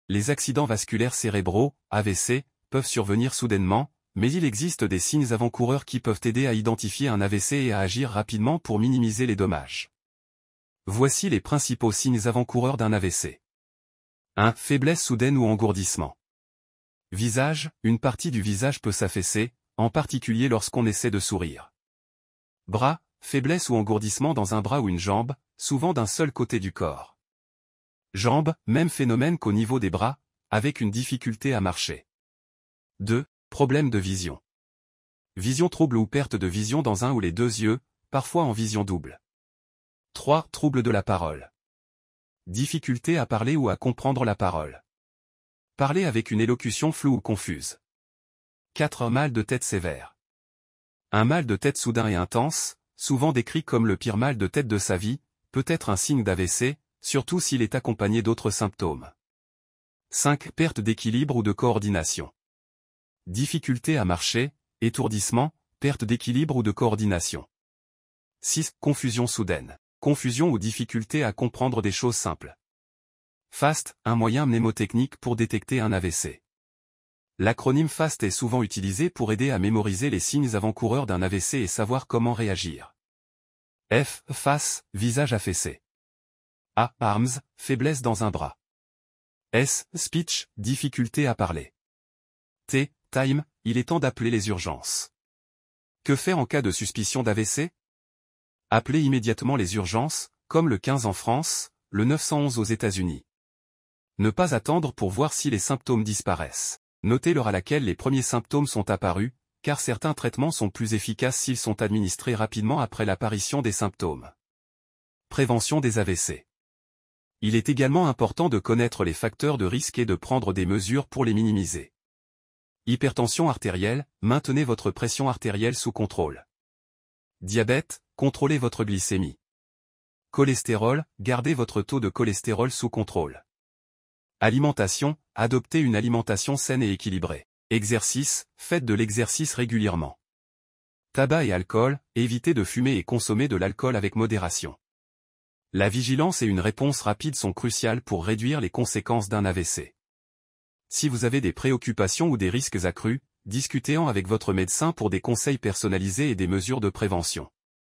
Les accidents vasculaires cérébraux, AVC, peuvent survenir soudainement, mais il existe des signes avant-coureurs qui peuvent aider à identifier un AVC et à agir rapidement pour minimiser les dommages. Voici les principaux signes avant-coureurs d'un AVC. 1. Faiblesse soudaine ou engourdissement. Visage, une partie du visage peut s'affaisser, en particulier lorsqu'on essaie de sourire. Bras, faiblesse ou engourdissement dans un bras ou une jambe, souvent d'un seul côté du corps. Jambes, même phénomène qu'au niveau des bras, avec une difficulté à marcher. 2. Problème de vision. Vision trouble ou perte de vision dans un ou les deux yeux, parfois en vision double. 3. Trouble de la parole. Difficulté à parler ou à comprendre la parole. Parler avec une élocution floue ou confuse. 4. Mal de tête sévère. Un mal de tête soudain et intense, souvent décrit comme le pire mal de tête de sa vie, peut être un signe d'AVC, surtout s'il est accompagné d'autres symptômes. 5. Perte d'équilibre ou de coordination. Difficulté à marcher, étourdissement, perte d'équilibre ou de coordination. 6. Confusion soudaine. Confusion ou difficulté à comprendre des choses simples. FAST, un moyen mnémotechnique pour détecter un AVC. L'acronyme FAST est souvent utilisé pour aider à mémoriser les signes avant-coureurs d'un AVC et savoir comment réagir. F. Face, visage affaissé. A. Arms, faiblesse dans un bras. S. Speech, difficulté à parler. T. Time, il est temps d'appeler les urgences. Que faire en cas de suspicion d'AVC? Appelez immédiatement les urgences, comme le 15 en France, le 911 aux États-Unis. Ne pas attendre pour voir si les symptômes disparaissent. Notez l'heure à laquelle les premiers symptômes sont apparus, car certains traitements sont plus efficaces s'ils sont administrés rapidement après l'apparition des symptômes. Prévention des AVC. Il est également important de connaître les facteurs de risque et de prendre des mesures pour les minimiser. Hypertension artérielle, maintenez votre pression artérielle sous contrôle. Diabète, contrôlez votre glycémie. Cholestérol, gardez votre taux de cholestérol sous contrôle. Alimentation, adoptez une alimentation saine et équilibrée. Exercice, faites de l'exercice régulièrement. Tabac et alcool, évitez de fumer et consommer de l'alcool avec modération. La vigilance et une réponse rapide sont cruciales pour réduire les conséquences d'un AVC. Si vous avez des préoccupations ou des risques accrus, discutez-en avec votre médecin pour des conseils personnalisés et des mesures de prévention.